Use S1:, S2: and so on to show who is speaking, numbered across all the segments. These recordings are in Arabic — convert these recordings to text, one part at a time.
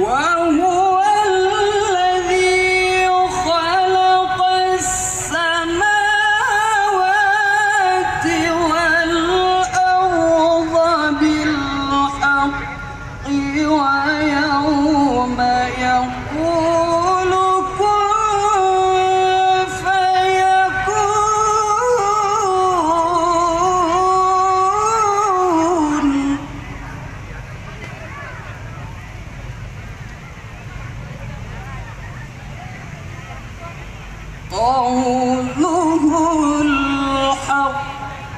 S1: وهو الذي خلق السماوات والأرض بالحق ويوم يقول كن فيكون قوله الحق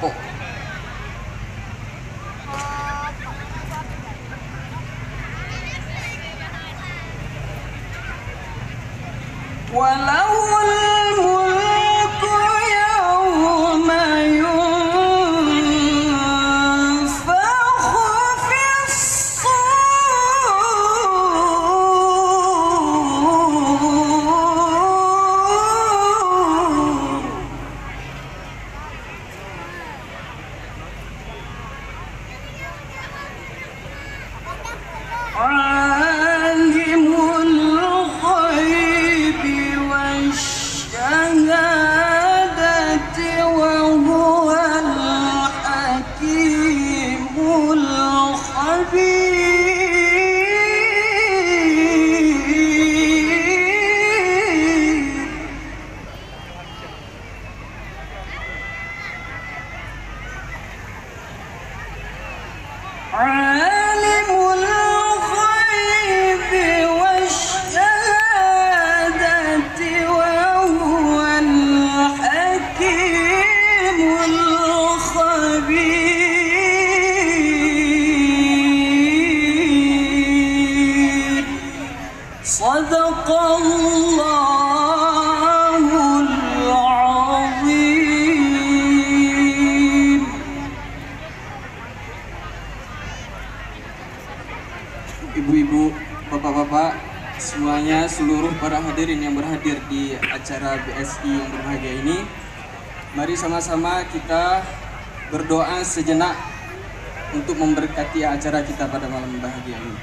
S1: وله الملك يوم ينفخ في الصور عالم الغيب والشهادة وهو الحكيم الخبير عالم الغيب والشهادة وهو الحكيم الخبير صدق الله العظيم.
S2: Ibu-ibu, bapak-bapak, semuanya, seluruh para hadirin yang berhadir di acara BSI yang berbahagia ini, mari sama-sama kita berdoa sejenak untuk memberkati acara kita pada malam bahagia ini.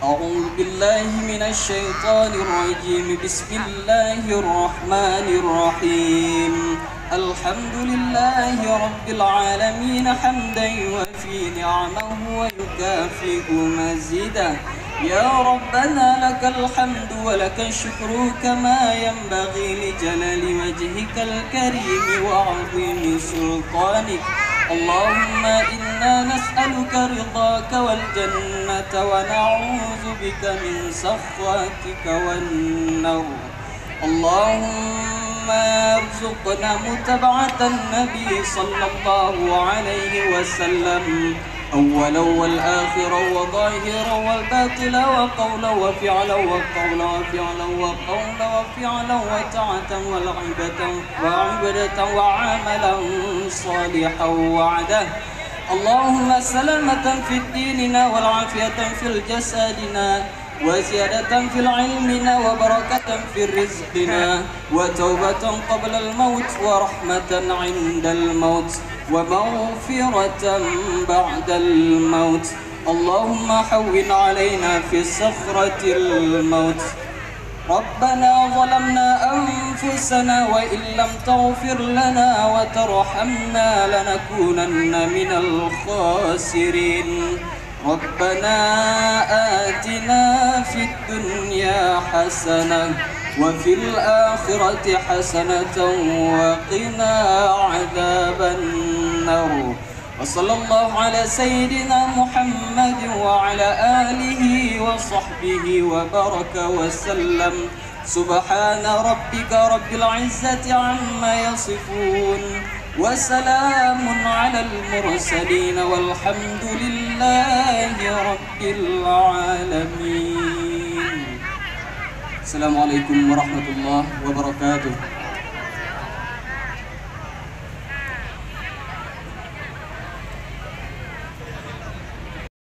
S2: A'udzu billahi minasy syaithanir rajim. Bismillahirrahmanirrahim. Alhamdulillahi rabbil alamin hamdan yuwafi ni'amahu wa yukafi'u mazidah. Ya Rabbana lakal hamdu wa lakal syukru kama yanbaghi li jalali wajhikal karim wa 'azimi sultanik. Allahumma inna nas'aluka ridhaka wal jannata wa na'udzu bika min sakhatika wan nar. Allahumma arzuqna mutaba'atan nabi sallallahu alaihi wasallam أولا والآخرا وظاهرا والباطلا وقولا وفعلا وقولا وفعلا وقولا وفعلا وطاعة وعبادة وعملا صالحا وعدا. اللهم سلامة في ديننا والعافية في جسدنا وزيادة في علمنا وبركة في رزقنا وتوبة قبل الموت ورحمة عند الموت ومغفرة بعد الموت. اللهم حون علينا في صخرة الموت. ربنا ظلمنا أنفسنا وإن لم تغفر لنا وترحمنا لنكونن من الخاسرين. ربنا آتنا في الدنيا حسنة وفي الآخرة حسنة وقنا عذاب النار. وصلى الله على سيدنا محمد وعلى آله وصحبه وبارك وسلم. سبحان ربك رب العزة عما يصفون وسلام على المرسلين والحمد لله رب العالمين. السلام عليكم ورحمة الله وبركاته.